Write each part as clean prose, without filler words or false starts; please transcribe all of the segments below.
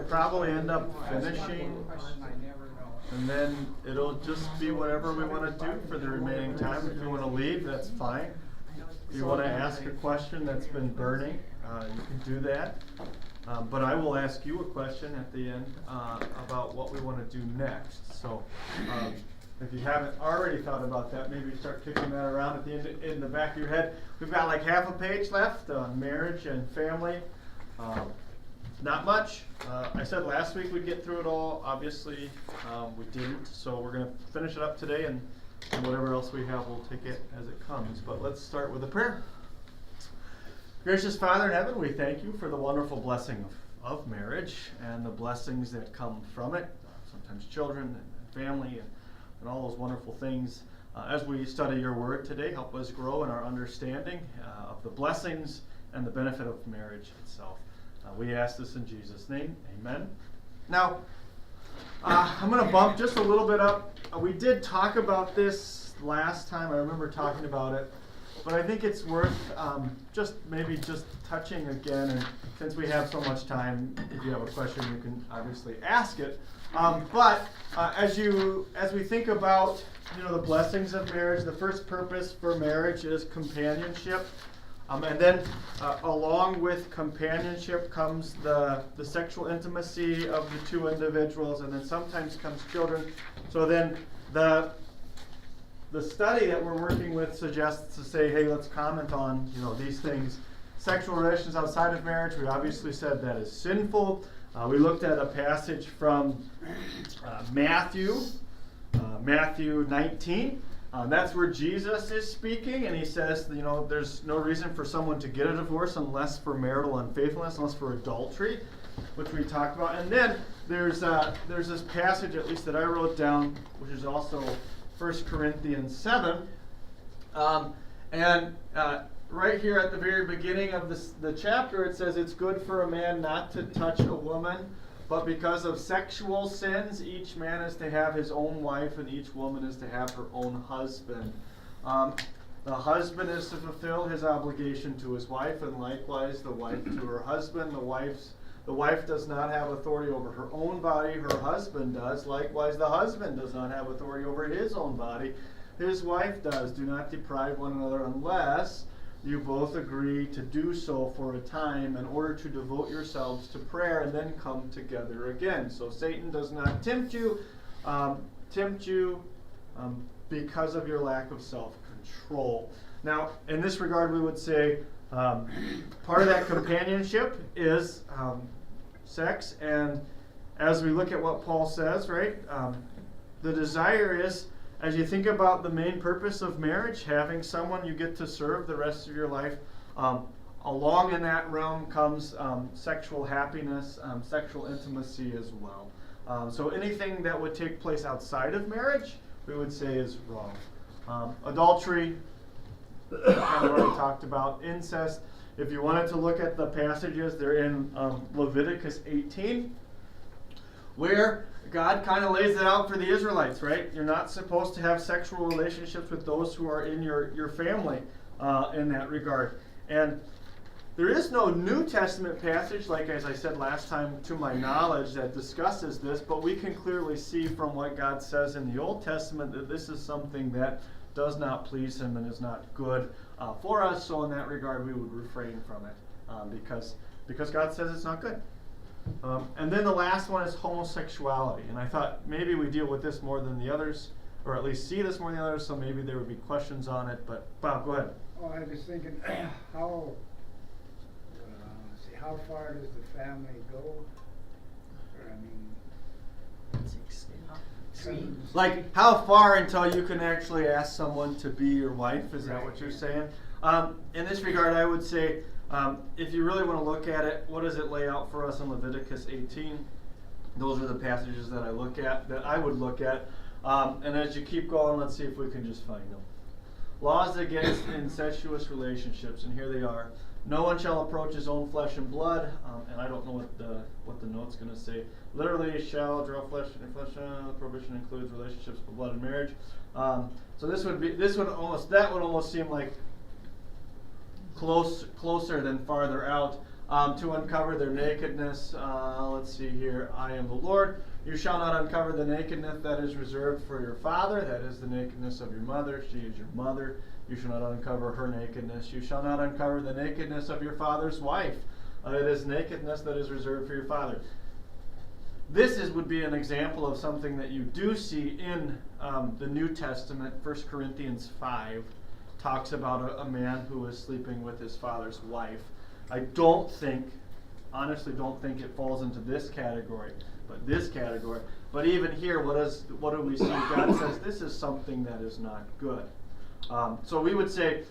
probably end up finishing, and then it'll just be whatever we want to do for the remaining time. If you want to leave, that's fine. If you want to ask a question that's been burning, you can do that. But I will ask you a question at the end about what we want to do next. So if you haven't already thought about that, maybe start kicking that around at the end in the back of your head. We've got like half a page left on marriage and family. Not much. I said last week we'd get through it all. Obviously, we didn't. So we're going to finish it up today, and whatever else we have, we'll take it as it comes. But let's start with a prayer. Gracious Father in heaven, we thank you for the wonderful blessing of marriage and the blessings that come from it. Sometimes children and family and all those wonderful things. As we study your word today, help us grow in our understanding of the blessings and the benefit of marriage itself. We ask this in Jesus' name. Amen. Now, I'm going to bump just a little bit up. We did talk about this last time. I remember talking about it. But I think it's worth just touching again. And since we have so much time, if you have a question, you can obviously ask it. But as we think about the blessings of marriage, the first purpose for marriage is companionship. And then along with companionship comes the sexual intimacy of the two individuals, and then sometimes comes children. So then the study that we're working with suggests to say, hey, let's comment on these things. Sexual relations outside of marriage, we obviously said that is sinful. We looked at a passage from Matthew 19. That's where Jesus is speaking, and he says, there's no reason for someone to get a divorce unless for marital unfaithfulness, unless for adultery, which we talked about. And then there's this passage, at least that I wrote down, which is also 1 Corinthians 7. Right here at the very beginning of the chapter, it says it's good for a man not to touch a woman, but because of sexual sins, each man is to have his own wife, and each woman is to have her own husband. The husband is to fulfill his obligation to his wife, and likewise the wife to her husband. The wife does not have authority over her own body, her husband does. Likewise, the husband does not have authority over his own body, his wife does. Do not deprive one another unless you both agree to do so for a time in order to devote yourselves to prayer and then come together again. So Satan does not tempt you because of your lack of self-control. Now, in this regard, we would say part of that companionship is sex, and as we look at what Paul says, right, the desire is, as you think about the main purpose of marriage, having someone you get to serve the rest of your life, along in that realm comes sexual happiness, sexual intimacy as well. So anything that would take place outside of marriage, we would say is wrong. Adultery, I've already talked about. Incest. If you wanted to look at the passages, they're in Leviticus 18, where God kind of lays it out for the Israelites, right? You're not supposed to have sexual relationships with those who are in your family in that regard. And there is no New Testament passage, like as I said last time, to my knowledge, that discusses this, but we can clearly see from what God says in the Old Testament that this is something that does not please him and is not good for us. So in that regard, we would refrain from it because God says it's not good. And then the last one is homosexuality. And I thought maybe we deal with this more than the others, or at least see this more than the others, so maybe there would be questions on it. But Bob, go ahead. Oh, I was thinking, how far does the family go? Or, like, how far until you can actually ask someone to be your wife? Is that what you're saying? In this regard, I would say, if you really want to look at it, what does it lay out for us in Leviticus 18? Those are the passages that I would look at. And as you keep going, let's see if we can just find them. Laws against incestuous relationships, and here they are. No one shall approach his own flesh and blood, and I don't know what the note's going to say. Literally, shall draw flesh and flesh. The prohibition includes relationships for blood and marriage. So that would almost seem like closer than farther out. to uncover their nakedness. Let's see here. I am the Lord. You shall not uncover the nakedness that is reserved for your father. That is the nakedness of your mother. She is your mother. You shall not uncover her nakedness. You shall not uncover the nakedness of your father's wife. It is nakedness that is reserved for your father. This would be an example of something that you do see in the New Testament. 1 Corinthians 5 talks about a man who is sleeping with his father's wife. I honestly don't think it falls into this category, but this category. But even here, what do we see? God says this is something that is not good. So we would say,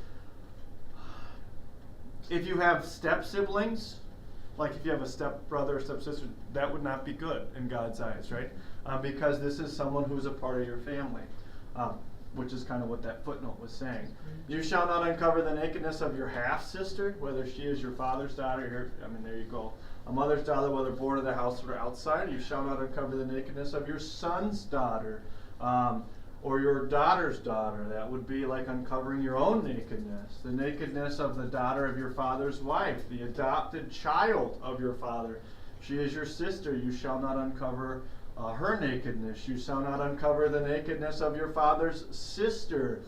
if you have step-siblings, like if you have a step-brother or step-sister, that would not be good in God's eyes, right? Because this is someone who's a part of your family, which is kind of what that footnote was saying. You shall not uncover the nakedness of your half-sister, whether she is your father's daughter, there you go. A mother's daughter, whether born in the house or outside. You shall not uncover the nakedness of your son's daughter, or your daughter's daughter. That would be like uncovering your own nakedness. The nakedness of the daughter of your father's wife, the adopted child of your father. She is your sister. You shall not uncover her nakedness. You shall not uncover the nakedness of your father's sister.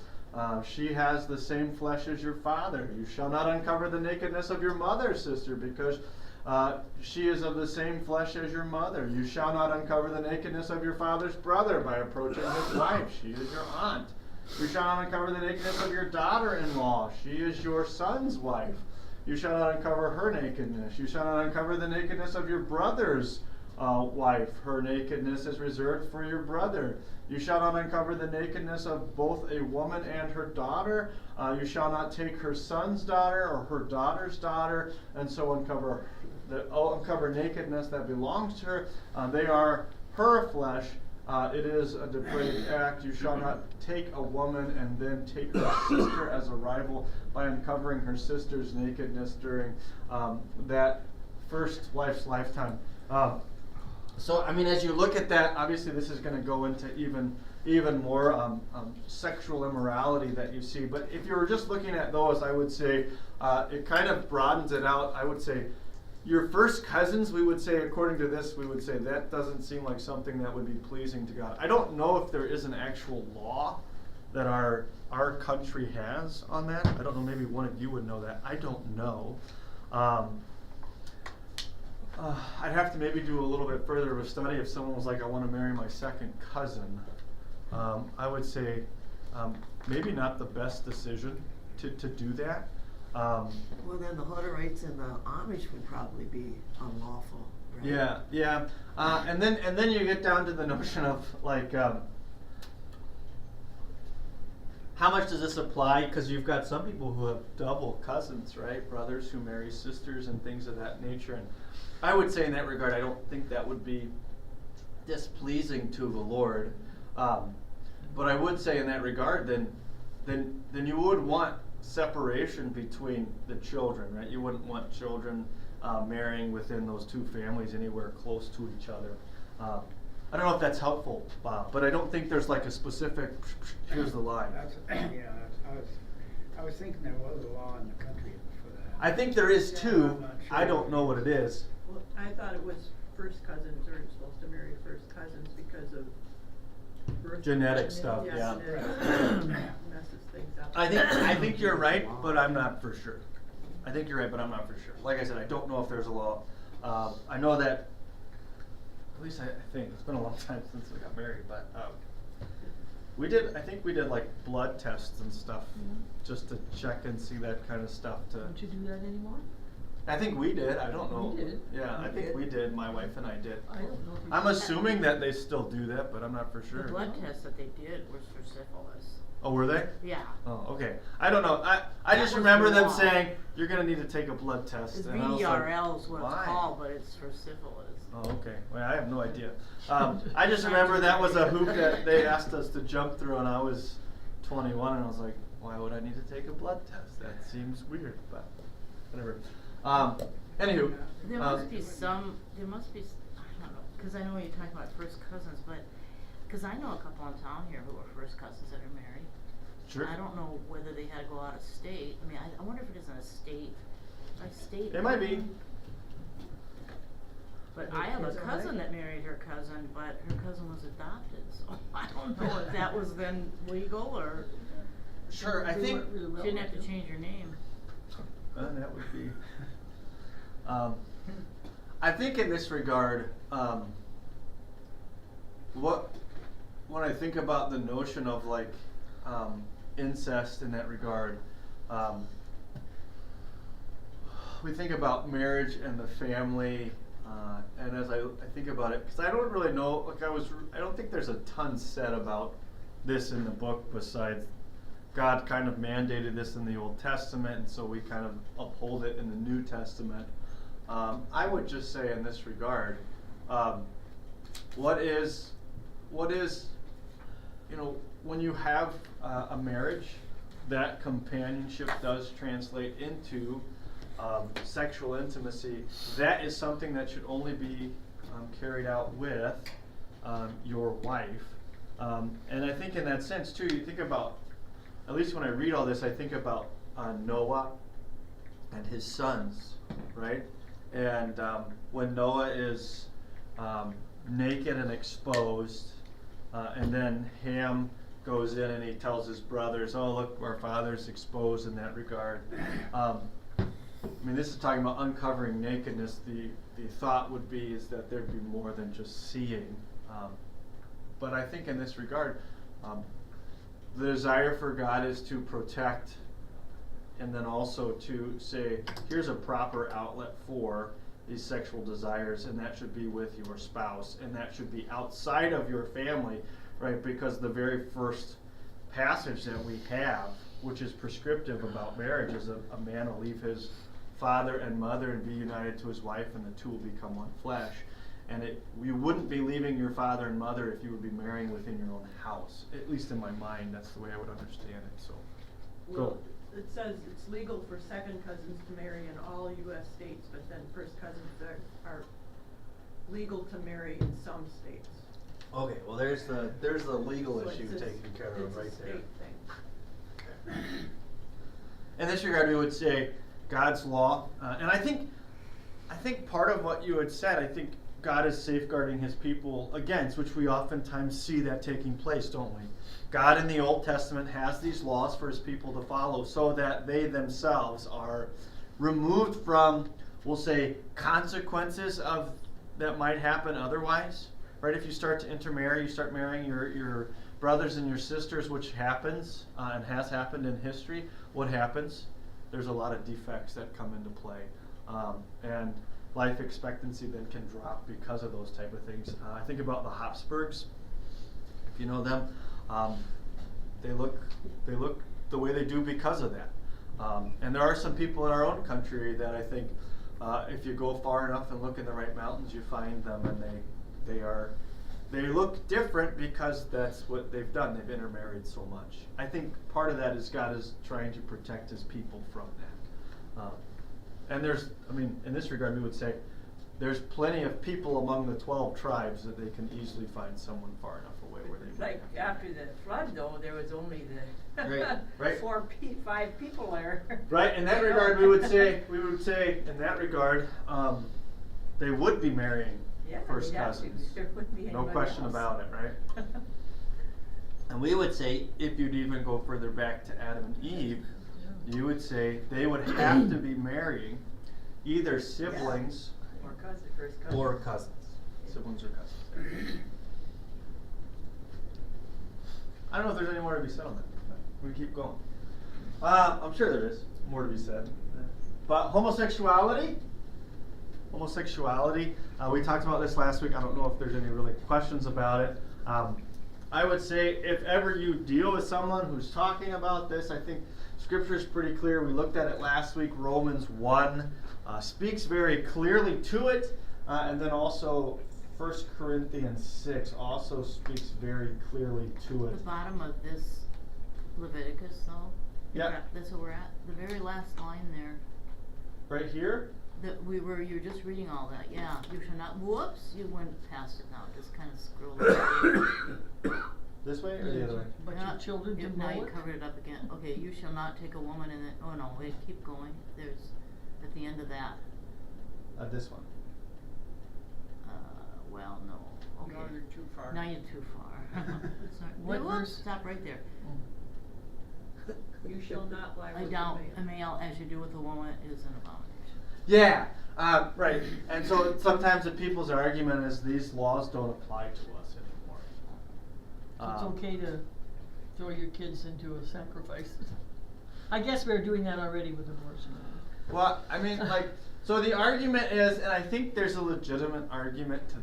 She has the same flesh as your father. You shall not uncover the nakedness of your mother's sister, because she is of the same flesh as your mother. You shall not uncover the nakedness of your father's brother by approaching his wife. She is your aunt. You shall not uncover the nakedness of your daughter-in-law. She is your son's wife. You shall not uncover her nakedness. You shall not uncover the nakedness of your brother's wife. Her nakedness is reserved for your brother. You shall not uncover the nakedness of both a woman and her daughter. You shall not take her son's daughter or her daughter's daughter, and so uncover nakedness that belongs to her. They are her flesh. It is a depraved act. You shall not take a woman and then take her sister as a rival by uncovering her sister's nakedness during that first wife's lifetime. So, as you look at that, obviously this is going to go into even more sexual immorality that you see. But if you were just looking at those, I would say it kind of broadens it out. I would say your first cousins, we would say, according to this, we would say that doesn't seem like something that would be pleasing to God. I don't know if there is an actual law that our country has on that. I don't know, maybe one of you would know that. I don't know. I'd have to maybe do a little bit further of a study if someone was like, I want to marry my second cousin. I would say maybe not the best decision to do that. Well, then the Hutterites and the Amish would probably be unlawful, right? Yeah. And then you get down to the notion of like, how much does this apply? Because you've got some people who have double cousins, right? Brothers who marry sisters and things of that nature. And I would say in that regard, I don't think that would be displeasing to the Lord. But I would say in that regard, then you would want separation between the children, right? You wouldn't want children marrying within those two families anywhere close to each other. I don't know if that's helpful, Bob, but I don't think there's like a specific, here's the line. I was thinking there was a law in the country for that. I think there is too. I'm not sure. I don't know what it is. Well, I thought it was first cousins are supposed to marry first cousins because of birth Genetic stuff, yeah. Messes things up. I think you're right, but I'm not for sure. I think you're right, but I'm not for sure. Like I said, I don't know if there's a law. I know that, at least I think, it's been a long time since we got married, but I think we did like blood tests and stuff just to check and see that kind of stuff. Don't you do that anymore? I think we did. I don't know. We did. Yeah, I think we did. My wife and I did. I don't know. I'm assuming that they still do that, but I'm not for sure. The blood tests that they did was for syphilis. Oh, were they? Yeah. Oh, okay. I don't know. I just remember them saying, you're going to need to take a blood test. It's And I was VDRL is like, what why? it's called, but it's for syphilis. Oh, okay. Well, I have no idea. I just remember that was a hoop that they asked us to jump through, and I was 21, and I was like, why would I need to take a blood test? That seems weird, but whatever. Anywho. There must be I don't know, because I know you're talking about first cousins, but, because I know a couple in town here who are first cousins that are married. Sure. I don't know whether they had to go out of state. I mean, I wonder if it is a state by state. It might be. But The I have a kids are cousin right. that married her cousin, but her cousin was adopted, so I don't know if that was then legal or Sure, I They think, weren't really well she didn't have to with it. change her name. that would be, I think in this regard, when I think about the notion of like, incest in that regard, we think about marriage and the family, and as I think about it, because I don't really know, like I don't think there's a ton said about this in the book besides God kind of mandated this in the Old Testament, and so we kind of uphold it in the New Testament. I would just say in this regard, what is, when you have a marriage, that companionship does translate into sexual intimacy. That is something that should only be carried out with your wife. And I think in that sense too, you think about, at least when I read all this, I think about Noah and his sons, right? And when Noah is naked and exposed, and then Ham goes in and he tells his brothers, oh look, our father's exposed in that regard. I mean, this is talking about uncovering nakedness. The thought would be is that there'd be more than just seeing. But I think in this regard, the desire for God is to protect, and then also to say, here's a proper outlet for these sexual desires, and that should be with your spouse, and that should be outside of your family, right? Because the very first passage that we have, which is prescriptive about marriage, is a man will leave his father and mother and be united to his wife, and the two will become one flesh. And you wouldn't be leaving your father and mother if you would be marrying within your own house. At least in my mind, that's the way I would understand it. So, Well, it says it's legal for second cousins to marry in all U.S. states, but then first cousins are legal to marry in some states. okay, well there's the legal So issue it's a- taken care of right It's a there. state thing. In this regard, we would say God's law, and I think part of what you had said, I think God is safeguarding his people against, which we oftentimes see that taking place, don't we? God in the Old Testament has these laws for his people to follow so that they themselves are removed from, we'll say, consequences of that might happen otherwise. Right? If you start to intermarry, you start marrying your brothers and your sisters, which happens and has happened in history. What happens? There's a lot of defects that come into play. And life expectancy then can drop because of those type of things. I think about the Habsburgs, if you know them. They look the way they do because of that. And there are some people in our own country that I think, if you go far enough and look in the right mountains, you find them, and they look different because that's what they've done. They've intermarried so much. I think part of that is God is trying to protect his people from that. And in this regard, we would say there's plenty of people among the 12 tribes that they can easily find someone far enough away where they Like after the flood though, there was only the Right. 5 people there. Right, in that regard, we would say in that regard, they would be marrying Yeah, first they'd have to. cousins. There wouldn't be No anybody question else. about it, right? And we would say, if you'd even go further back to Adam and Eve, you would say they would have to be marrying either siblings Or first cousin. or cousins. Siblings or cousins. I don't know if there's any more to be said on that. We can keep going. I'm sure there is more to be said. But homosexuality, we talked about this last week. I don't know if there's any really questions about it. I would say if ever you deal with someone who's talking about this, I think Scripture is pretty clear. We looked at it last week. Romans 1 speaks very clearly to it. And then also 1 Corinthians 6 also speaks very clearly to it. The bottom of this Leviticus, though. Yeah. That's where we're at. The very last line there. Right here? You were just reading all that. Yeah. You shall not. Whoops! You went past it now. Just kind of scroll. This way or the other way? But your children can now know you it? covered it up again. Okay. You shall not take a woman and then. Oh no! Wait. Keep going. There's at the end of that. This one. well, no, okay. No, you're too far. Now you're too far. Sorry. What Whoops, verse? stop right there. You shall not lie I with doubt a a man. male as you do with a woman is an abomination. Yeah, right. And so sometimes the people's argument is these laws don't apply to us anymore. So it's okay to throw your kids into a sacrifice. I guess we're doing that already with abortion. Well, I mean, like, so the argument is, and I think there's a legitimate argument to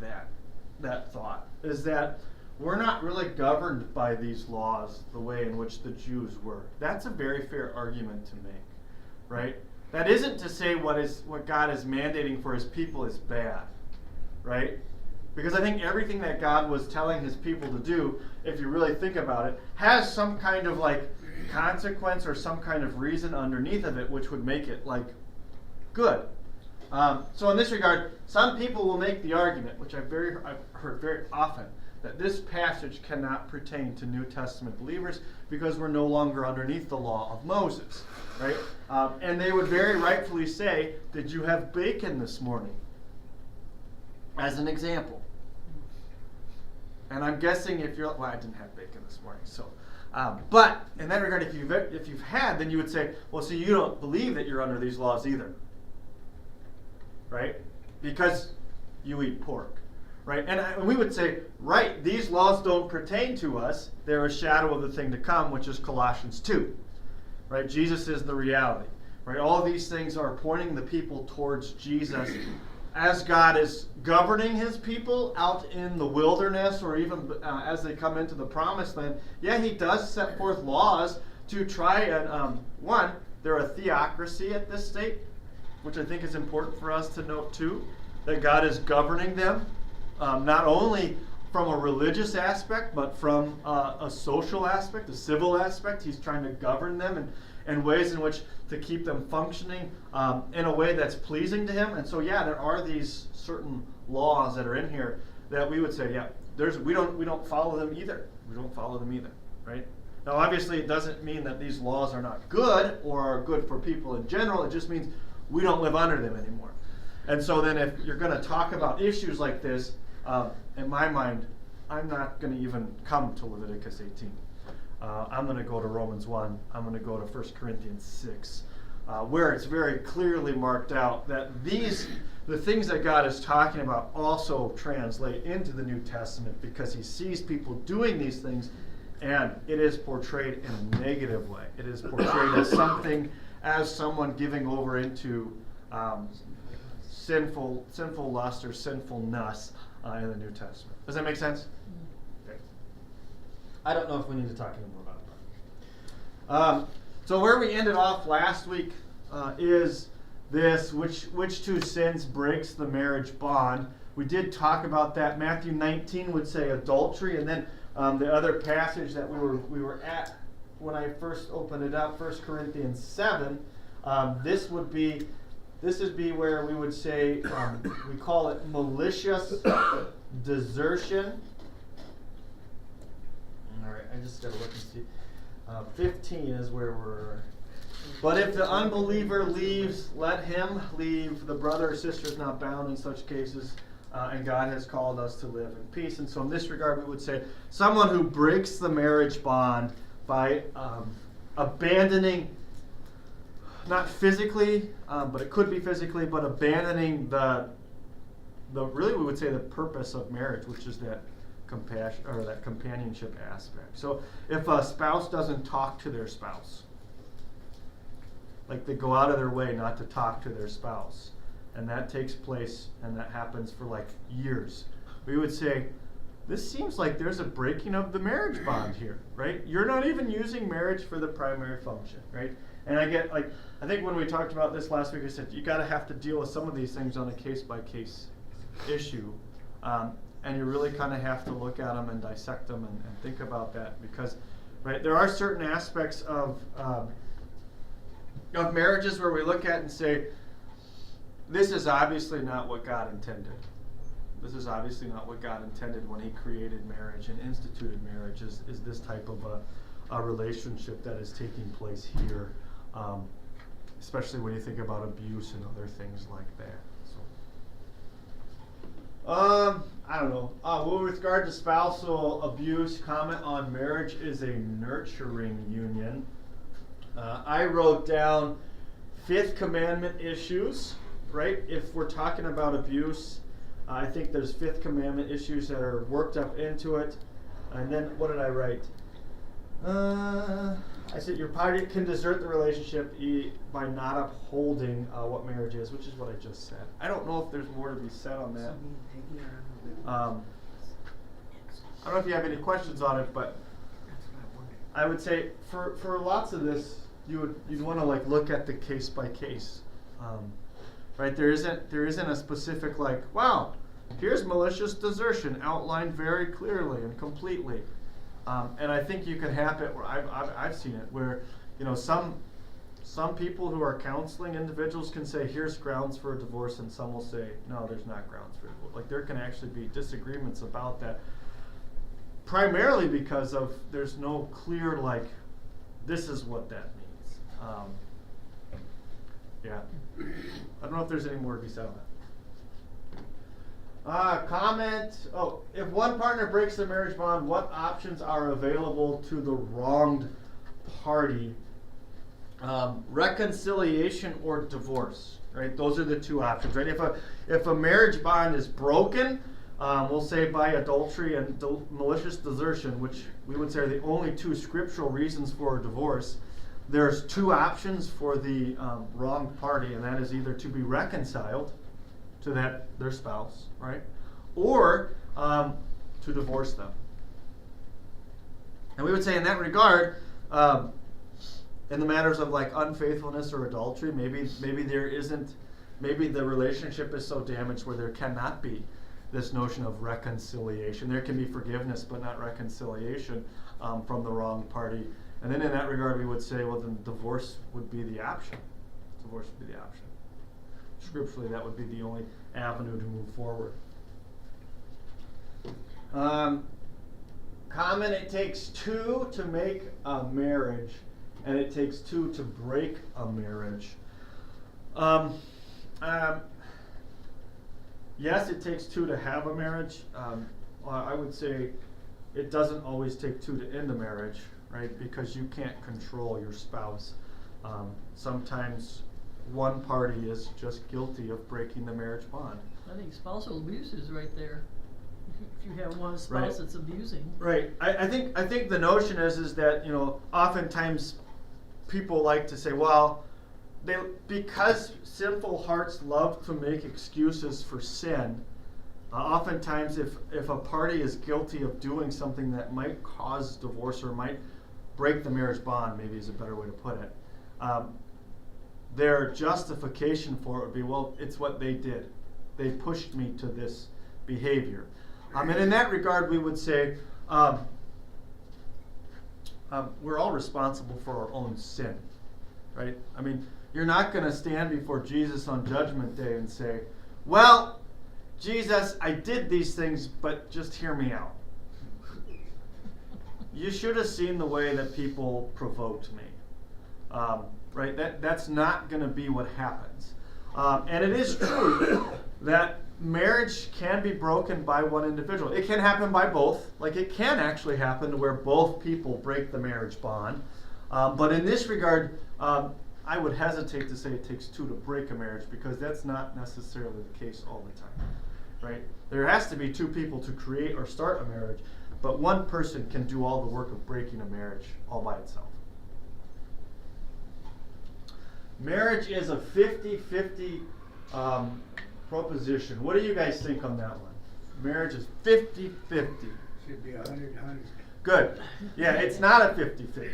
that thought, is that we're not really governed by these laws the way in which the Jews were. That's a very fair argument to make, right? That isn't to say what God is mandating for his people is bad, right? Because I think everything that God was telling his people to do, if you really think about it, has some kind of like consequence or some kind of reason underneath of it which would make it like good. So in this regard, some people will make the argument, which I've heard very often, that this passage cannot pertain to New Testament believers because we're no longer underneath the law of Moses, right? And they would very rightfully say, "Did you have bacon this morning?" As an example. And I'm guessing if you're, well, I didn't have bacon this morning, so. But in that regard, if you've had, then you would say, well, see, you don't believe that you're under these laws either, right? Because you eat pork, right? And we would say, right, these laws don't pertain to us. They're a shadow of the thing to come, which is Colossians 2, right? Jesus is the reality, right? All of these things are pointing the people towards Jesus as God is governing his people out in the wilderness, or even as they come into the promised land. Yeah, he does set forth laws to try and, one, they're a theocracy at this state, which I think is important for us to note too, that God is governing them, not only from a religious aspect, but from a social aspect, a civil aspect. He's trying to govern them and ways in which to keep them functioning in a way that's pleasing to him. And so, yeah, there are these certain laws that are in here that we would say, yeah, we don't follow them either. We don't follow them either, right? Now, obviously, it doesn't mean that these laws are not good or are good for people in general. It just means we don't live under them anymore. And so then if you're going to talk about issues like this, in my mind, I'm not going to even come to Leviticus 18. I'm going to go to Romans 1. I'm going to go to 1 Corinthians 6, where it's very clearly marked out that the things that God is talking about also translate into the New Testament, because he sees people doing these things, and it is portrayed in a negative way. It is portrayed as someone giving over into sinful lust or sinfulness in the New Testament. Does that make sense? Okay. I don't know if we need to talk any more about that. So where we ended off last week is this, which two sins breaks the marriage bond. We did talk about that. Matthew 19 would say adultery, and then the other passage that we were at when I first opened it up, 1 Corinthians 7, this would be where we would say, we call it malicious desertion. All right, I just got to look and see. 15 is where we're. But if the unbeliever leaves, let him leave. The brother or sister is not bound in such cases, and God has called us to live in peace. And so in this regard, we would say someone who breaks the marriage bond by abandoning, not physically, but it could be physically, but abandoning the really we would say the purpose of marriage, which is that compassion or that companionship aspect. So if a spouse doesn't talk to their spouse, like they go out of their way not to talk to their spouse, and that takes place and that happens for like years, we would say this seems like there's a breaking of the marriage bond here, right? You're not even using marriage for the primary function, right? And I think when we talked about this last week, I said you gotta have to deal with some of these things on a case-by-case issue. And you really kind of have to look at them and dissect them and think about that, because, right, there are certain aspects of marriages where we look at and say, this is obviously not what God intended. This is obviously not what God intended when he created marriage and instituted marriage, is this type of a relationship that is taking place here, especially when you think about abuse and other things like that. So. I don't know. With regard to spousal abuse, comment on marriage is a nurturing union. I wrote down Fifth Commandment issues, right? If we're talking about abuse, I think there's Fifth Commandment issues that are worked up into it. And then what did I write? I said your party can desert the relationship by not upholding what marriage is, which is what I just said. I don't know if there's more to be said on that. I don't know if you have any questions on it, but I would say for lots of this, you'd want to like look at the case by case, right? There isn't a specific like, wow, here's malicious desertion outlined very clearly and completely, and I think you can have it where I've seen it where some people who are counseling individuals can say here's grounds for a divorce, and some will say no, there's not grounds for a divorce. Like there can actually be disagreements about that, primarily because of there's no clear like this is what that means. Yeah, I don't know if there's any more to be said on that. Comment. Oh, if one partner breaks the marriage bond, what options are available to the wronged party? Reconciliation or divorce, right? Those are the two options, right? If a marriage bond is broken, we'll say by adultery and malicious desertion, which we would say are the only two scriptural reasons for a divorce, there's two options for the wronged party, and that is either to be reconciled to their spouse, right, or to divorce them. And we would say in that regard, in the matters of like unfaithfulness or adultery, maybe the relationship is so damaged where there cannot be this notion of reconciliation. There can be forgiveness, but not reconciliation from the wrong party. And then in that regard, we would say, well, then divorce would be the option. Divorce would be the option. Scripturally, that would be the only avenue to move forward. Comment, it takes two to make a marriage, and it takes two to break a marriage. Yes, it takes two to have a marriage. I would say it doesn't always take two to end a marriage, right? Because you can't control your spouse. Sometimes one party is just guilty of breaking the marriage bond. I think spousal abuse is right there. If you have one spouse Right. that's abusing. Right. I think the notion is that oftentimes people like to say, well, because sinful hearts love to make excuses for sin. Oftentimes, if a party is guilty of doing something that might cause divorce or might break the marriage bond, maybe is a better way to put it, their justification for it would be, well, it's what they did. They pushed me to this behavior. And in that regard, we would say we're all responsible for our own sin, right? I mean, you're not going to stand before Jesus on Judgment Day and say, well, Jesus, I did these things, but just hear me out. You should have seen the way that people provoked me. Right? That's not going to be what happens. And it is true that marriage can be broken by one individual. It can happen by both. Like it can actually happen to where both people break the marriage bond. But in this regard, I would hesitate to say it takes two to break a marriage because that's not necessarily the case all the time. Right? There has to be two people to create or start a marriage, but one person can do all the work of breaking a marriage all by itself. Marriage is a 50-50 proposition. What do you guys think on that one? Marriage is 50-50. Should be 100-100. Good. Yeah, it's not a 50-50.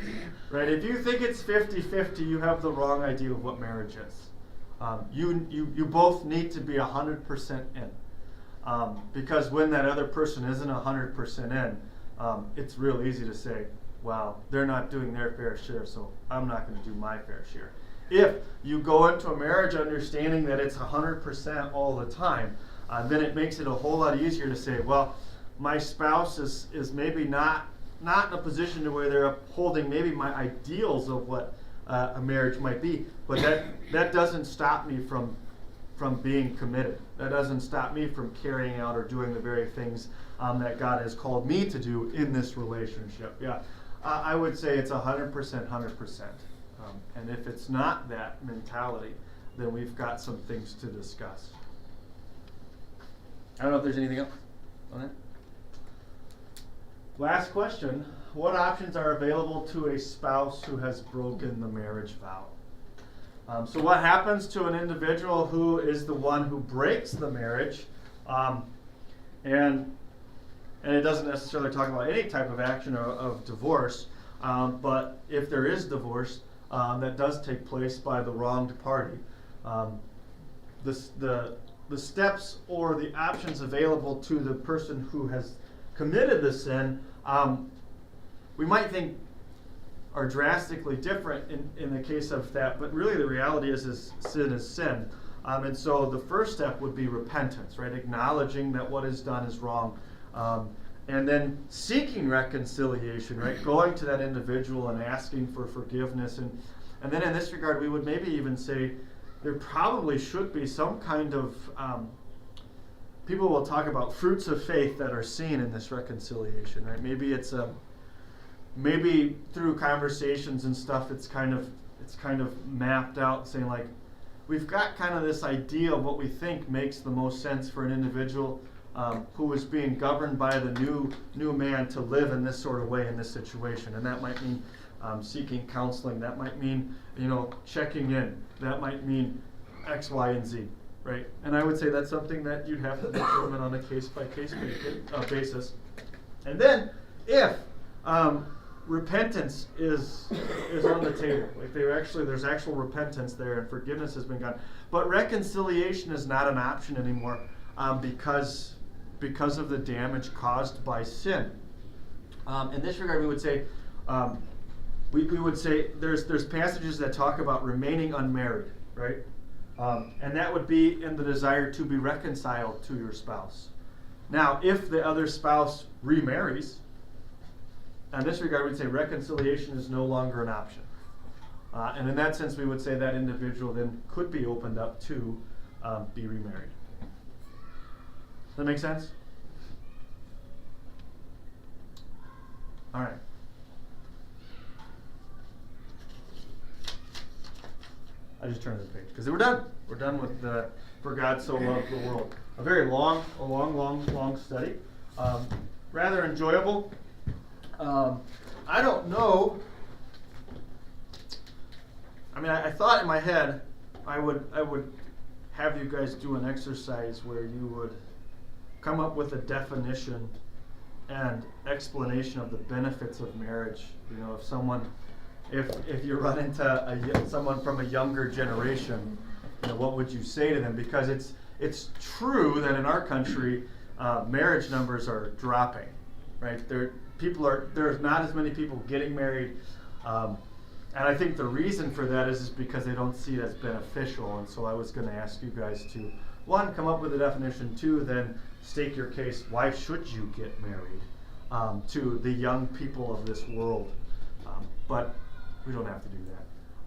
Right? If you think it's 50-50, you have the wrong idea of what marriage is. You both need to be 100% in. Because when that other person isn't 100% in, it's real easy to say, well, they're not doing their fair share, so I'm not going to do my fair share. If you go into a marriage understanding that it's 100% all the time, then it makes it a whole lot easier to say, well, my spouse is maybe not in a position to where they're upholding maybe my ideals of what a marriage might be, but that doesn't stop me from from being committed. That doesn't stop me from carrying out or doing the very things that God has called me to do in this relationship. Yeah, I would say it's 100%, 100%. And if it's not that mentality, then we've got some things to discuss. I don't know if there's anything else on that. Last question. What options are available to a spouse who has broken the marriage vow? So what happens to an individual who is the one who breaks the marriage? And it doesn't necessarily talk about any type of action of divorce, but if there is divorce, that does take place by the wronged party. The steps or the options available to the person who has committed the sin, we might think are drastically different in the case of that, but really the reality is sin is sin. And so the first step would be repentance, right? Acknowledging that what is done is wrong. And then seeking reconciliation, right? Going to that individual and asking for forgiveness. And then in this regard, we would maybe even say there probably should be some kind of, people will talk about fruits of faith that are seen in this reconciliation, right? Maybe it's maybe through conversations and stuff, it's kind of mapped out, saying like, we've got kind of this idea of what we think makes the most sense for an individual who is being governed by the new man to live in this sort of way in this situation, and that might mean seeking counseling. That might mean checking in. That might mean X, Y, and Z, right? And I would say that's something that you'd have to determine on a case-by-case basis. And then if repentance is on the table, like there's actual repentance there and forgiveness has been gone, but reconciliation is not an option anymore because of the damage caused by sin. In this regard, we would say we would say there's passages that talk about remaining unmarried, right? And that would be in the desire to be reconciled to your spouse. Now, if the other spouse remarries, in this regard, we'd say reconciliation is no longer an option. And in that sense, we would say that individual then could be opened up to be remarried. Does that make sense? All right. I just turned the page because we're done. We're done with the "For God So Loved the World." A very long study. Rather enjoyable. I don't know. I mean, I thought in my head I would have you guys do an exercise where you would come up with a definition and explanation of the benefits of marriage. If you run into someone from a younger generation, what would you say to them? Because it's true that in our country, marriage numbers are dropping, right? There's not as many people getting married, and I think the reason for that is because they don't see it as beneficial. And so I was going to ask you guys to, one, come up with a definition, two, then state your case. Why should you get married to the young people of this world? But we don't have to do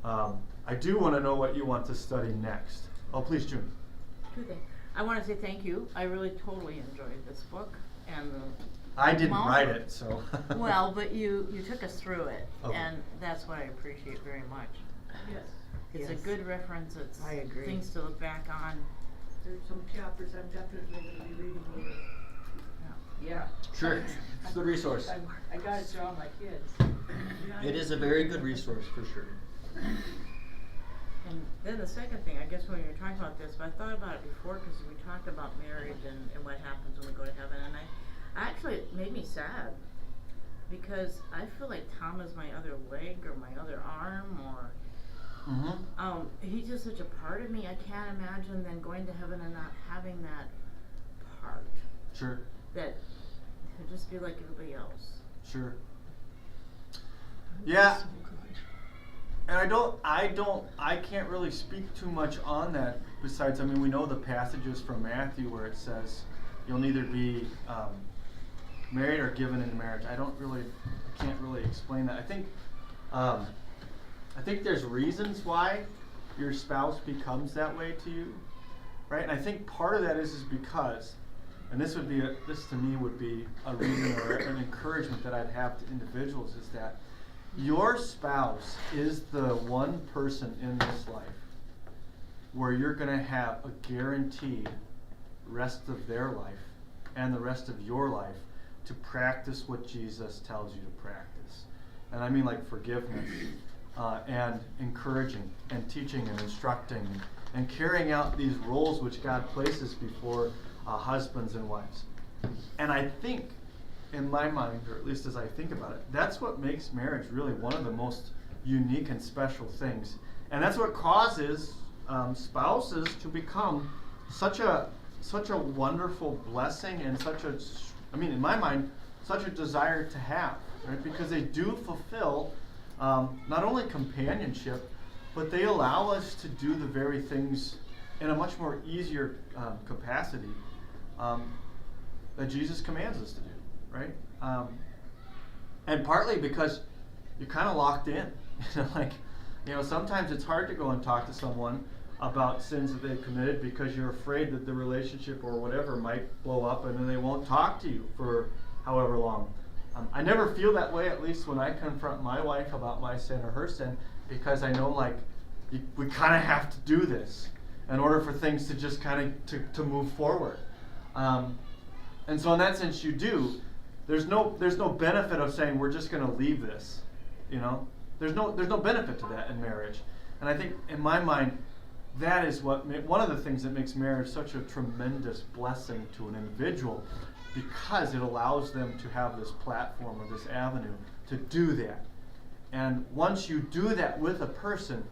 that. I do want to know what you want to study next. Oh, please, June. Two things. I want to say thank you. I really totally enjoyed this book and I didn't write it, so. Well, but you took us through it, okay. And that's what I appreciate very much. Yes. It's Yes. a good reference. It's I agree. things to look back on. There's some chapters I'm definitely going to be reading later. Yeah. Sure, it's a good resource. I got it to all my kids. It is a very good resource for sure. And then the second thing, I guess when you were talking about this, but I thought about it before because we talked about marriage and what happens when we go to heaven, and actually it made me sad because I feel like Tom is my other leg or my other arm or he's just such a part of me. I can't imagine then going to heaven and not having that part. Sure. That to just be like everybody else. Sure. Yeah. And I can't really speak too much on that. Besides, I mean, we know the passages from Matthew where it says you'll neither be married or given in marriage. I can't really explain that. I think there's reasons why your spouse becomes that way to you, right? And I think part of that is because, and this to me would be a reason or an encouragement that I'd have to individuals, is that your spouse is the one person in this life where you're going to have a guaranteed rest of their life and the rest of your life to practice what Jesus tells you to practice. And I mean like forgiveness and encouraging and teaching and instructing and carrying out these roles which God places before husbands and wives. And I think, in my mind, or at least as I think about it, that's what makes marriage really one of the most unique and special things. And that's what causes spouses to become such a wonderful blessing and in my mind, such a desire to have, right? Because they do fulfill not only companionship, but they allow us to do the very things in a much more easier capacity that Jesus commands us to do, right? And partly because you're kind of locked in. Sometimes it's hard to go and talk to someone about sins that they've committed because you're afraid that the relationship or whatever might blow up and then they won't talk to you for however long. I never feel that way, at least when I confront my wife about my sin or her sin, because I know we kind of have to do this in order for things to just kind of to move forward. And so in that sense you do. There's no benefit of saying we're just going to leave this. There's no benefit to that in marriage. And I think in my mind that is one of the things that makes marriage such a tremendous blessing to an individual, because it allows them to have this platform or this avenue to do that. And once you do that with a person,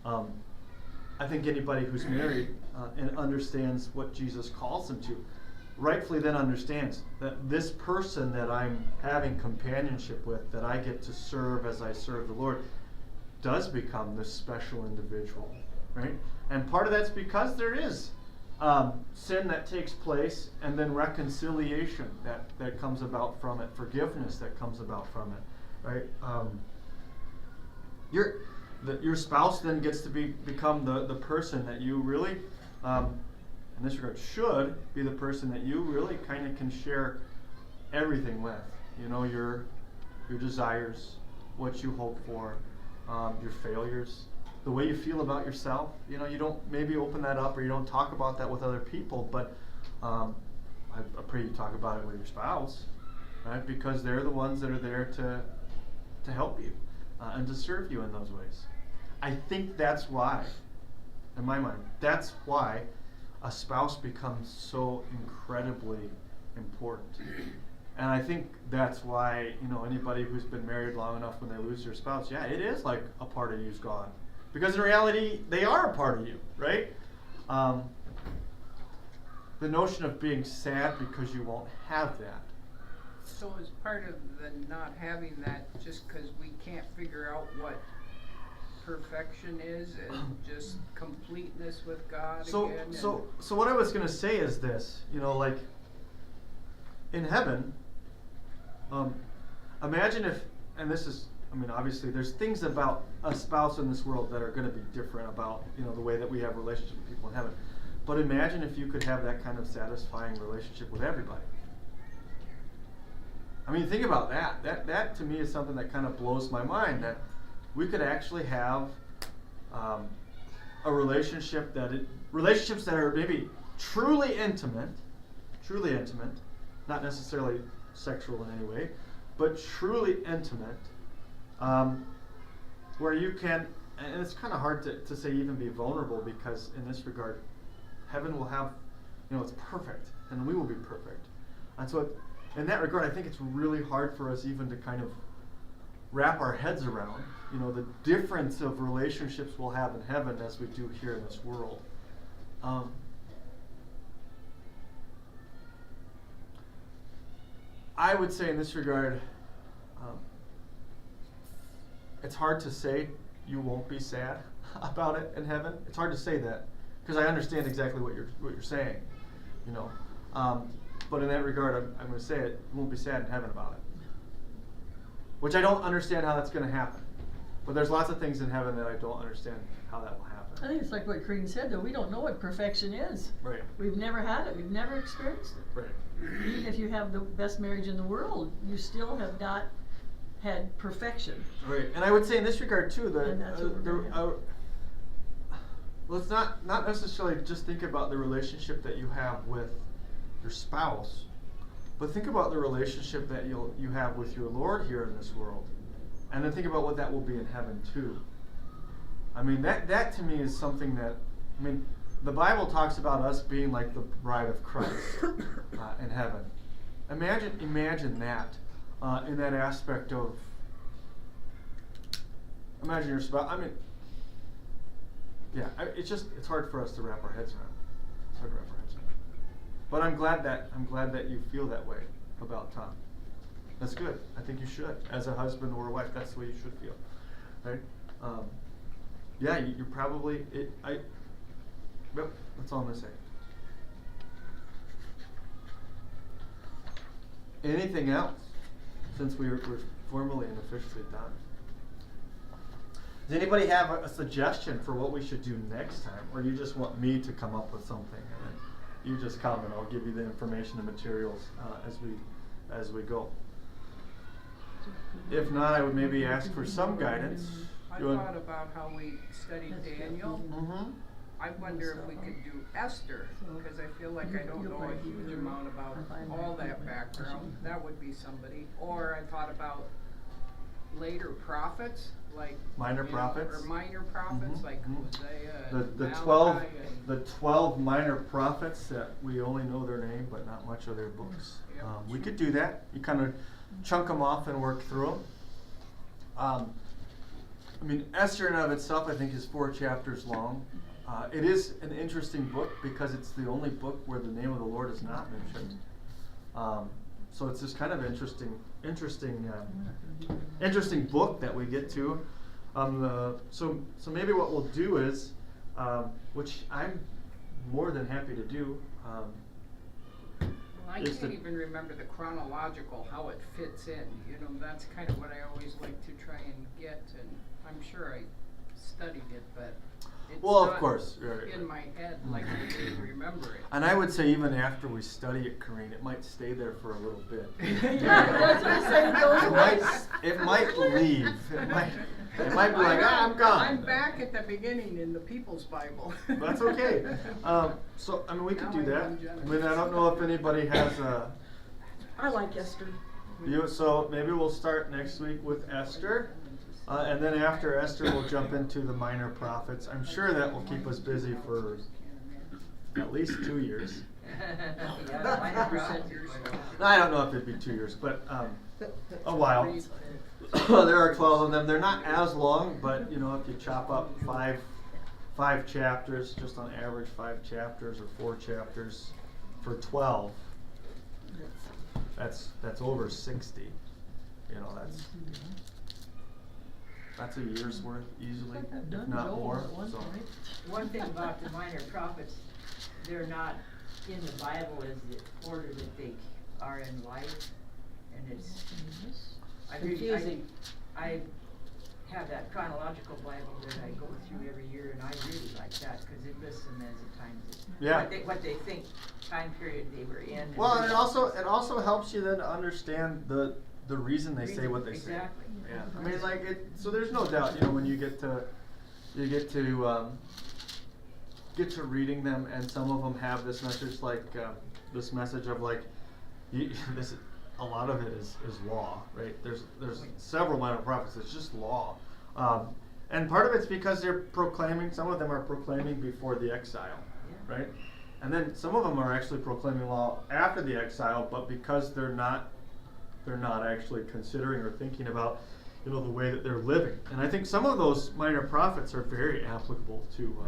I think anybody who's married and understands what Jesus calls them to, rightfully then understands that this person that I'm having companionship with, that I get to serve as I serve the Lord, does become this special individual, right? And part of that's because there is sin that takes place, and then reconciliation that comes about from it, forgiveness that comes about from it, right? Your spouse then gets to become the person that you really, in this regard, should be the person that you really kind of can share everything with. Your desires, what you hope for, your failures, the way you feel about yourself. You don't maybe open that up, or you don't talk about that with other people, but I pray you talk about it with your spouse, right? Because they're the ones that are there to help you and to serve you in those ways. I think that's why, in my mind, that's why a spouse becomes so incredibly important. And I think that's why, anybody who's been married long enough, when they lose their spouse, yeah, it is like a part of you's gone. Because in reality, they are a part of you, right? The notion of being sad because you won't have that. So as part of the not having that, just because we can't figure out what perfection is and just completeness with God again. So what I was going to say is this, in heaven, imagine if, and this is, obviously there's things about a spouse in this world that are going to be different about, the way that we have relationships with people in heaven. But imagine if you could have that kind of satisfying relationship with everybody. Think about that. That to me is something that kind of blows my mind, that we could actually have a relationships that are maybe truly intimate, not necessarily sexual in any way, but truly intimate, where you can, and it's kind of hard to say even be vulnerable, because in this regard, heaven will have, it's perfect, and we will be perfect. And so in that regard, I think it's really hard for us even to kind of wrap our heads around, the difference of relationships we'll have in heaven as we do here in this world. I would say in this regard, it's hard to say you won't be sad about it in heaven. It's hard to say that, because I understand exactly what you're saying, but in that regard, I'm going to say it, you won't be sad in heaven about it. Which I don't understand how that's going to happen. But there's lots of things in heaven that I don't understand how that will happen. I think it's like what Corrine said, though, we don't know what perfection is. Right. We've never had it, we've never experienced it. Right. Even if you have the best marriage in the world, you still have not had perfection. Right, and I would say in this regard too, And that's what we're gonna have. let's not necessarily just think about the relationship that you have with your spouse, but think about the relationship that you have with your Lord here in this world, and then think about what that will be in heaven too. I mean, that to me is something that, I mean, the Bible talks about us being like the bride of Christ in heaven. Imagine that in that aspect of, imagine your spouse. I mean, yeah, it's hard for us to wrap our heads around. It's hard to wrap our heads around. But I'm glad that you feel that way about Tom. That's good. I think you should, as a husband or a wife. That's the way you should feel, right? Yeah, you're probably Yep, that's all I'm gonna say. Anything else, since we're formally and officially done? Does anybody have a suggestion for what we should do next time, or you just want me to come up with something and then you just come and I'll give you the information and materials as we go? If not, I would maybe ask for some guidance. I thought about how we studied Daniel. Mm-hmm. I wonder if we could do Esther, because I feel like I don't know a huge amount about all that background. That would be somebody. Or I thought about later prophets, like Minor prophets? or minor prophets, Mhm, like mhm. Hosea, The and 12 Malachi and- the 12 minor prophets that we only know their name but not much of their books. Yep. We could do that. You kind of chunk them off and work through them. I mean, Esther in and of itself, I think, is 4 chapters long. It is an interesting book because it's the only book where the name of the Lord is not mentioned. So it's this kind of interesting book that we get to. So maybe what we'll do is, which I'm more than happy to do. I is can't to- even remember the chronological, how it fits in. You know, that's kind of what I always like to try and get, and I'm sure I studied it, but it's Well, of not course, right, in right. my head like I did remember it. And I would say even after we study it, Corrine, it might stay there for a little bit. That's what I said, it goes away. It might leave. It might be like, I'm gone. I'm back at the beginning in the People's Bible. That's okay. So, I mean, we could do that. I mean, I don't know if anybody has a... I like Esther. So maybe we'll start next week with Esther. And then after Esther, we'll jump into the minor prophets. I'm sure that will keep us busy for at least 2 years. I don't know if it'd be 2 years, but a while. There are 12 of them. They're not as long, but you know, if you chop up five chapters, just on average 5 chapters or 4 chapters for 12, that's over 60. You know, that's a year's worth easily, if not more. So. One thing about the minor prophets, they're not in the Bible as the order that they are in life, and it's Confusing. I have that chronological Bible that I go through every year, and I really like that because it lists them as the times Yeah. what they think time period they were in. and Well, and it really- also helps you then to understand the reason they say what they say. Exactly. Yeah, I mean, like so there's no doubt, you know, when you get to reading them, and some of them have this message, like this message of like, this a lot of it is law, right? There's several minor prophets. It's just law, and part of it's because they're proclaiming. Some of them are proclaiming before the exile, Yeah. right? And then some of them are actually proclaiming law after the exile, but because they're not actually considering or thinking about, you know, the way that they're living. And I think some of those minor prophets are very applicable to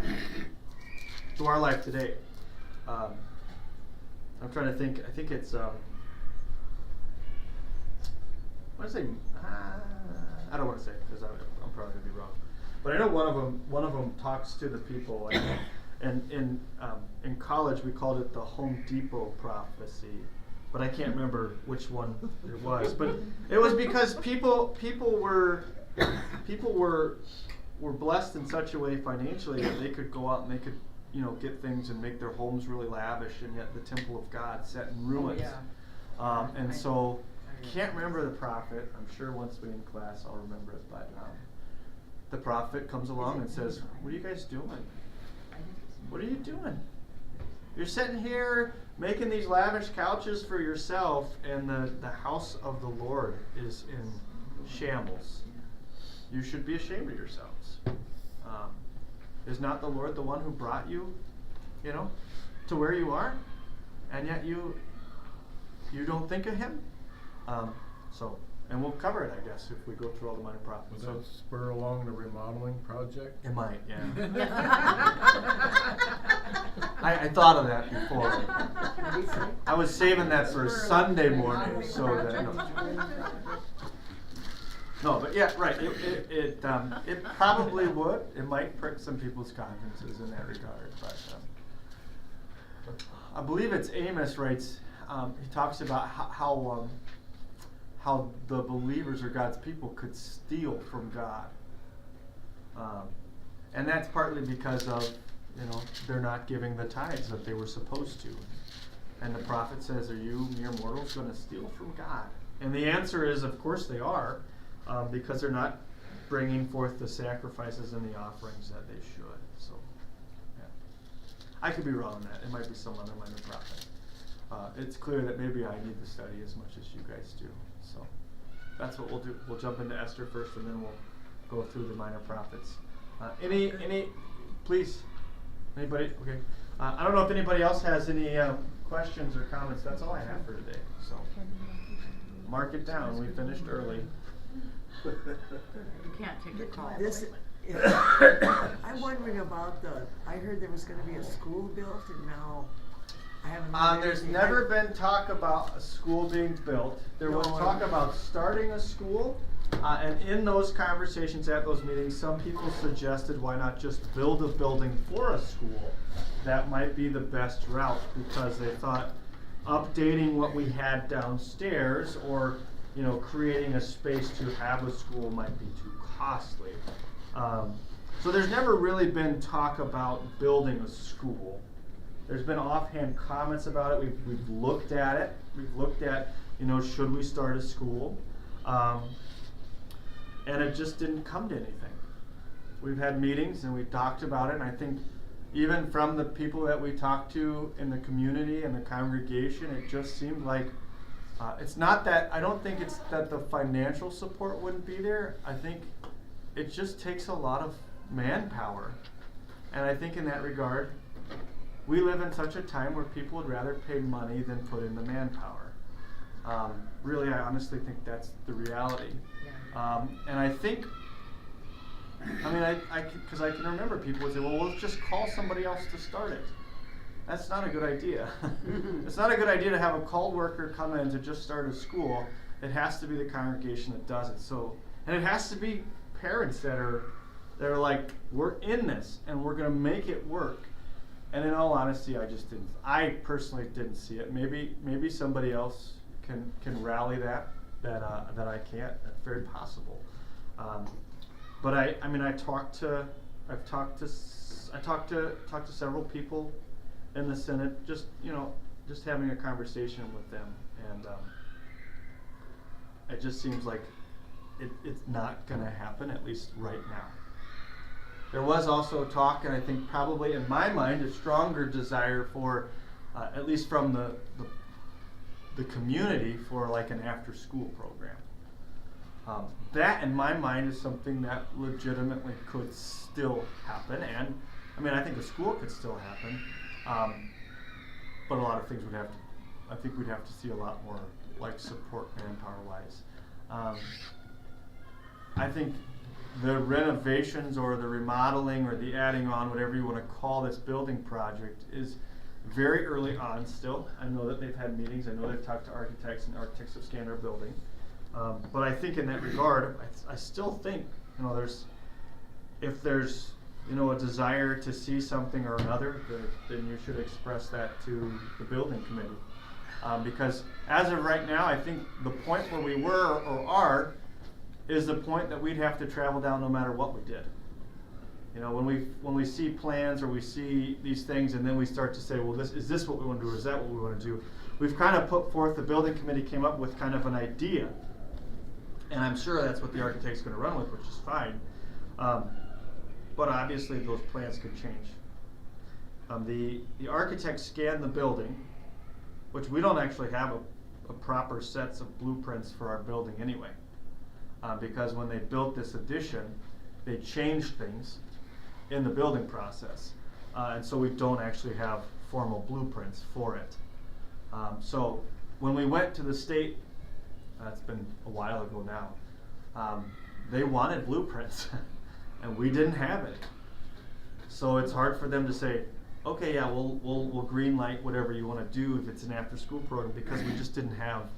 our life today. I'm trying to think. I think it's I want to say I don't want to say it because I'm probably gonna be wrong. But I know one of them talks to the people, and in college we called it the Home Depot prophecy. But I can't remember which one it was. But it was because people were were blessed in such a way financially that they could go out and they could, get things and make their homes really lavish, and yet the temple of God sat in ruins. And so, can't remember the prophet. I'm sure once we're in class I'll remember it, but the prophet comes along and says, "What are you guys doing? What are you doing? You're sitting here making these lavish couches for yourself, and the house of the Lord is in shambles. You should be ashamed of yourselves. Is not the Lord the one who brought you, to where you are? And yet you don't think of him?" And we'll cover it, I guess, if we go through all the minor prophets. Would that spur along the remodeling project? It might, yeah. I thought of that before. I was saving that for Sunday morning, so that. No, but yeah, right. It probably would. It might prick some people's consciences in that regard, but I believe it's Amos writes. He talks about how the believers or God's people could steal from God. And that's partly because of, they're not giving the tithes that they were supposed to. And the prophet says, "Are you mere mortals going to steal from God?" And the answer is, of course they are, because they're not bringing forth the sacrifices and the offerings that they should. So, yeah. I could be wrong on that. It might be some other minor prophet. It's clear that maybe I need to study as much as you guys do. So that's what we'll do. We'll jump into Esther first, and then we'll go through the minor prophets. Please, anybody? Okay. I don't know if anybody else has any questions or comments. That's all I have for today. So mark it down. We finished early. You can't take a call. I'm wondering about I heard there was gonna be a school built, and now I haven't heard There's anything. never been talk about a school being built. There was talk about starting a school, and in those conversations at those meetings, some people suggested why not just build a building for a school. That might be the best route, because they thought updating what we had downstairs or creating a space to have a school might be too costly. So there's never really been talk about building a school. There's been offhand comments about it. We've looked at it. We've looked at, should we start a school? And it just didn't come to anything. We've had meetings and we've talked about it, and I think even from the people that we talked to in the community and the congregation, it just seemed like it's not that, I don't think it's that the financial support wouldn't be there. I think it just takes a lot of manpower. And I think in that regard, we live in such a time where people would rather pay money than put in the manpower. Really, I honestly think that's the reality. And I think, because I can remember people would say, "Well, let's just call somebody else to start it." That's not a good idea. It's not a good idea to have a called worker come in to just start a school. It has to be the congregation that does it. So, and it has to be parents that are like, "We're in this and we're going to make it work." And in all honesty, I personally didn't see it. Maybe somebody else can rally that I can't. That's very possible. But I've talked to several people in the Senate, just having a conversation with them, and it just seems like it's not going to happen, at least right now. There was also talk, and I think probably in my mind, a stronger desire for, at least from the community, for like an after-school program. That, in my mind, is something that legitimately could still happen, and I think a school could still happen, but a lot of things we'd have to see a lot more, like support manpower-wise. I think the renovations or the remodeling or the adding on, whatever you want to call this building project, is very early on still. I know that they've had meetings. I know they've talked to architects, and architects have scanned our building. But I think in that regard, I still think, if there's a desire to see something or another, then you should express that to the building committee. Because as of right now, I think the point where we were or are is the point that we'd have to travel down no matter what we did. You know, when we see plans or we see these things and then we start to say, well, is this what we want to do or is that what we want to do? We've kind of put forth, the building committee came up with kind of an idea. And I'm sure that's what the architect's going to run with, which is fine. But obviously those plans could change. The architect scanned the building, which we don't actually have a proper sets of blueprints for our building anyway. Because when they built this addition, they changed things in the building process. And so we don't actually have formal blueprints for it. So when we went to the state, that's been a while ago now, they wanted blueprints and we didn't have it. So it's hard for them to say, okay, yeah, we'll green light whatever you want to do if it's an after school program, because we just didn't have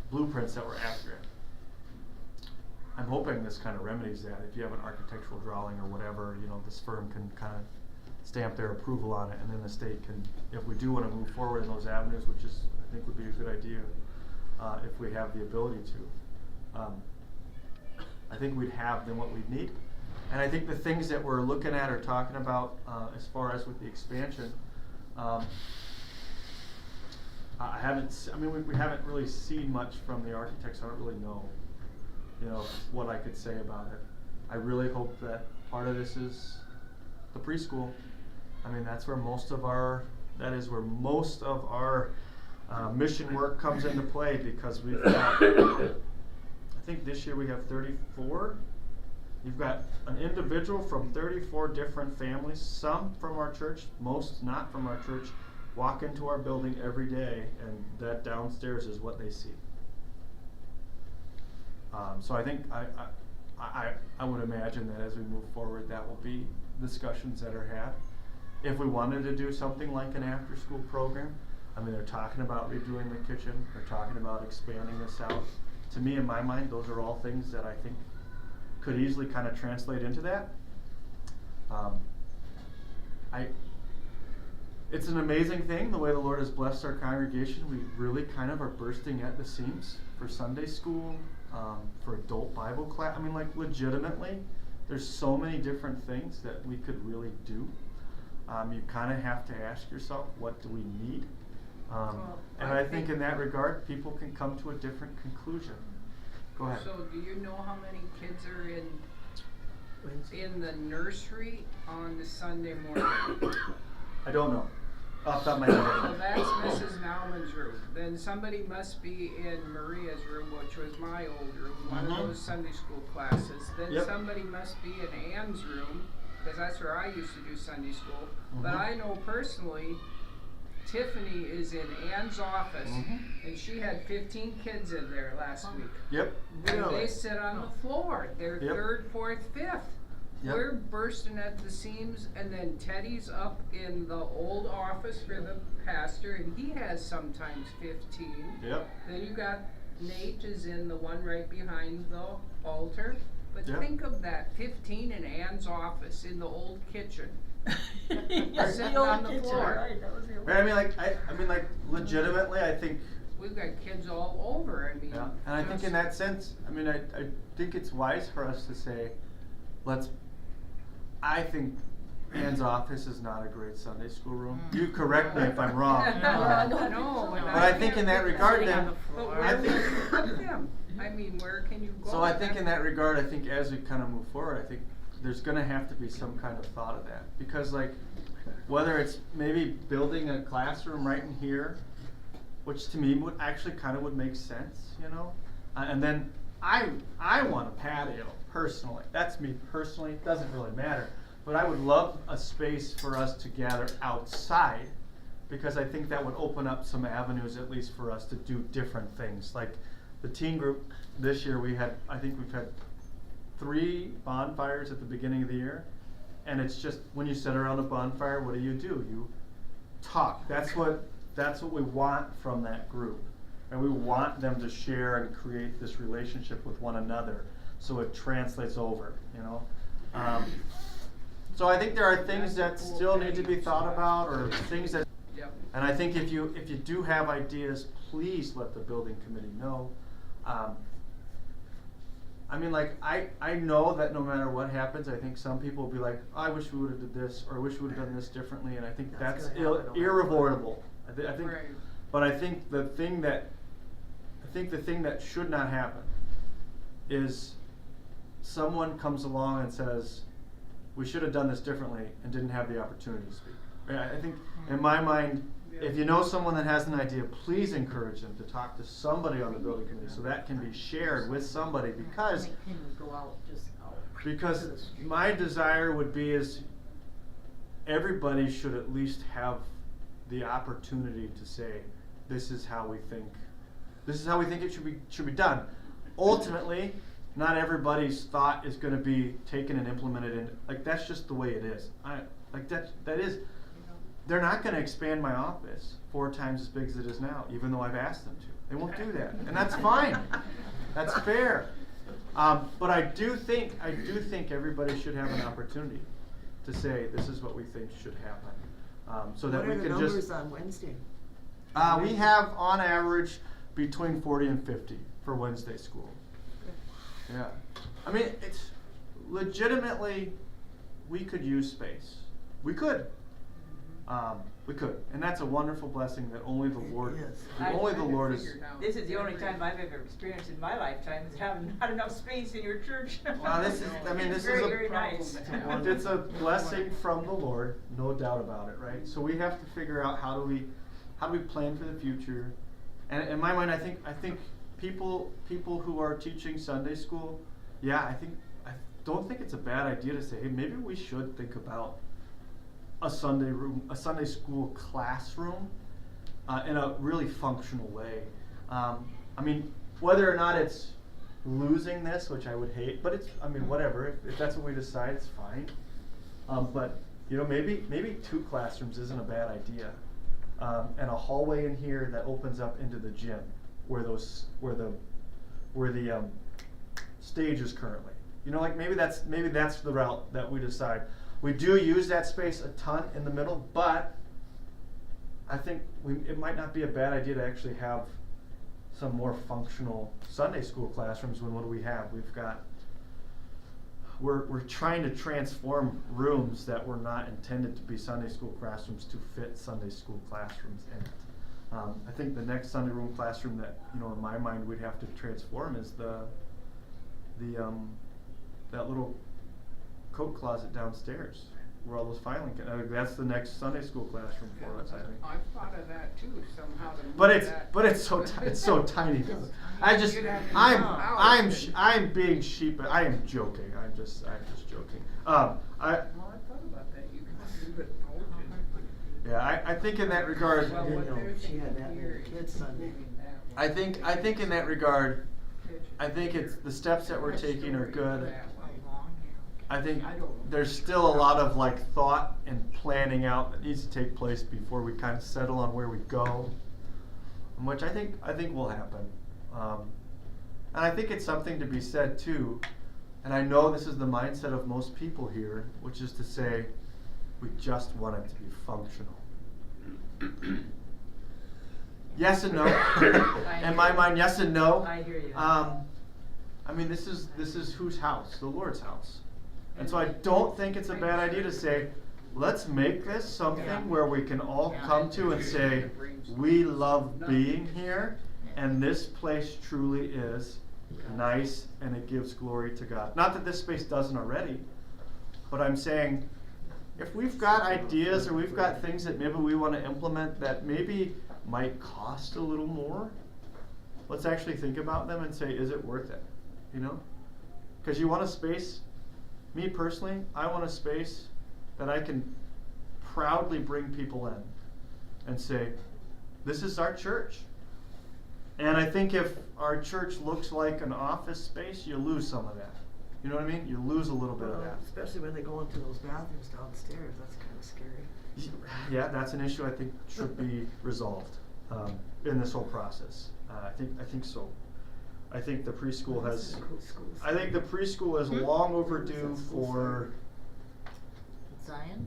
blueprints that were accurate. I'm hoping this kind of remedies that. If you have an architectural drawing or whatever, you know, this firm can kind of stamp their approval on it, and then the state can, if we do want to move forward in those avenues, which is, I think would be a good idea, if we have the ability to. I think we'd have then what we'd need. And I think the things that we're looking at or talking about as far as with the expansion, we haven't really seen much from the architects. I don't really know, you know, what I could say about it. I really hope that part of this is the preschool. I mean, that's where most of our mission work comes into play, because we've got, I think this year we have 34. You've got an individual from 34 different families, some from our church, most not from our church, walk into our building every day, and that downstairs is what they see. So I think I would imagine that as we move forward, that will be discussions that are had. If we wanted to do something like an after-school program, I mean, they're talking about redoing the kitchen, they're talking about expanding this out. To me, in my mind, those are all things that I think could easily kind of translate into that. It's an amazing thing, the way the Lord has blessed our congregation. We really kind of are bursting at the seams for Sunday school, for adult Bible class. I mean, like, legitimately, there's so many different things that we could really do. You kind of have to ask yourself, what do we need? And I think in that regard, people can come to a different conclusion. Go ahead. So do you know how many kids are in the nursery on the Sunday morning? I don't know. Off the top of my head. So that's Mrs. Nauman's room. Then somebody must be in Maria's room, which was my old room, one of those Sunday school classes. Then somebody must be in Ann's room, because that's where I used to do Sunday school. But I know personally, Tiffany is in Ann's office, and she had 15 kids in there last week. Yep. And they sit on the floor. They're third, fourth, fifth. Yep. We're bursting at the seams, and then Teddy's up in the old office for the pastor, and he has sometimes 15. Yep. Then you got Nate is in the one right behind the altar. But think of that, 15 in Ann's office in the old kitchen. Yes, Sitting the old on the kitchen, floor. right, that was the old. Right, I mean, like, legitimately, I think. We've got kids all over. I mean, Yeah, and I think in that sense, I mean, I think it's wise for us to say, I think Ann's office is not a great Sunday school room. You correct me if I'm wrong. No, But I think in that regard, then, But I where think. will you put them? I mean, where can you go? So I think in that regard, I think as we kind of move forward, I think there's going to have to be some kind of thought of that. Because, like, whether it's maybe building a classroom right in here, which to me would actually kind of would make sense, you know? And then I want a patio, personally. That's me personally. It doesn't really matter. But I would love a space for us to gather outside, because I think that would open up some avenues, at least for us to do different things. Like the teen group this year, I think we've had 3 bonfires at the beginning of the year. And it's just, when you sit around a bonfire, what do? You talk. That's what we want from that group. And we want them to share and create this relationship with one another, so it translates over, you know. So I think there are things that still need to be thought about, or things that. And I think if you do have ideas, please let the building committee know. I mean, like, I know that no matter what happens, I think some people will be like, I wish we would've did this, or I wish we would've done this differently, and I think That's that's gonna happen no matter irrevorable. I think, Right. but I think the thing that should not happen is someone comes along and says, we should have done this differently and didn't have the opportunity to speak. I think, in my mind, if you know someone that has an idea, please encourage them to talk to somebody on the building committee so that can be shared with somebody, because Can we go out, just out? to because the street? my desire would be is everybody should at least have the opportunity to say, this is how we think it should be done. Ultimately, not everybody's thought is going to be taken and implemented in, like, that's just the way it is. They're not going to expand my office 4 times as big as it is now, even though I've asked them to. They won't do that, and that's fine. That's fair. But I do think everybody should have an opportunity to say, this is what we think should happen, so that What we are the can numbers just. on Wednesday? We have on average between 40 and 50 for Wednesday school. Yeah, I mean, it's legitimately, we could use space. We could. And that's a wonderful blessing that only the Lord, It is. only the Lord is. This is the only time I've ever experienced in my lifetime is having not enough space in your church. Wow, this is, I mean, this It's very, is very nice. It's a blessing from the Lord, no doubt about it, right? So we have to figure out how do we plan for the future. And in my mind, I think people who are teaching Sunday school, I don't think it's a bad idea to say, hey, maybe we should think about a Sunday school classroom in a really functional way. I mean, whether or not it's losing this, which I would hate, but whatever. If that's what we decide, it's fine. But maybe 2 classrooms isn't a bad idea, and a hallway in here that opens up into the gym, where the stage is currently. Like maybe that's the route that we decide. We do use that space a ton in the middle, but I think it might not be a bad idea to actually have some more functional Sunday school classrooms. When what do we have? We're trying to transform rooms that were not intended to be Sunday school classrooms to fit Sunday school classrooms in it. I think the next Sunday room classroom that in my mind we'd have to transform is that little coat closet downstairs where all those filing that's the next Sunday school classroom for us, I think. I've thought of that too, somehow to move But that. it's so tiny. I'm being sheep. I am joking. I'm just joking. Well, I thought about that, you could move it out. Yeah, I think in that regard, Well, didn't what know they're she had thinking that many here kids is Sunday. moving that one. I think in that regard, Kitchen. I think it's the steps that we're Next taking are story, good. that way. I think I don't know. there's still a lot of thought and planning out that needs to take place before we kind of settle on where we go, which I think will happen. And I think it's something to be said too, and I know this is the mindset of most people here, which is to say, we just want it to be functional. Yes and no. In my mind, yes and no. I hear you. This is whose house? The Lord's house. And so I don't think it's a bad idea to say, let's make this something where we can all come to and say, we love being here, and this place truly is nice, and it gives glory to God. Not that this space doesn't already, but I'm saying, if we've got ideas or we've got things that maybe we want to implement that maybe might cost a little more, let's actually think about them and say, is it worth it? Because you want a space. Me personally, I want a space that I can proudly bring people in and say, this is our church. And I think if our church looks like an office space, you lose some of that. You know what I mean? You lose a little bit of that. Especially when they go into those bathrooms downstairs, that's kind of scary. Yeah, that's an issue I think should be resolved in this whole process. I think so. I think the preschool has. I think the preschool is long overdue for Zion?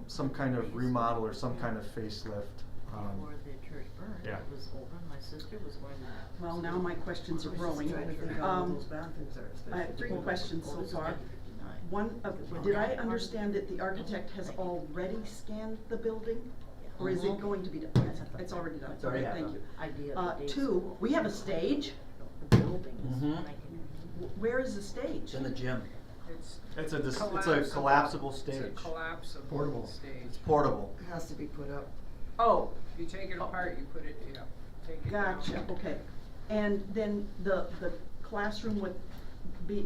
some kind of remodel or some kind of facelift. Before the church burns. and Yeah. it was over, and my sister was going to. Well, now my questions are growing. Trying to figure out what those bathrooms are, I have especially. 3 questions so Well, this is far. 1959. One, did I understand that the architect has already scanned the building? Or is it going to be done? Yes, it's already done. It's already Okay, thank done. you. Idea of the day 2, school. we have a stage. The building is Mhm. 1959. Where is the stage? It's in the gym. It's a collapsible stage. It's a collapsible Portable. stage. It's portable. It has to be put up. Oh, You take it apart, you put it, yeah, take it down. gotcha, okay. And then the classroom with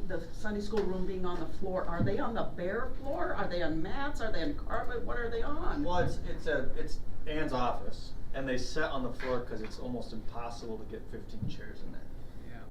the Sunday school room being on the floor, are they on the bare floor? Are they on mats? Are they on carpet? What are they on? Well, it's Ann's office, and they set on the floor because it's almost impossible to get 15 chairs in there.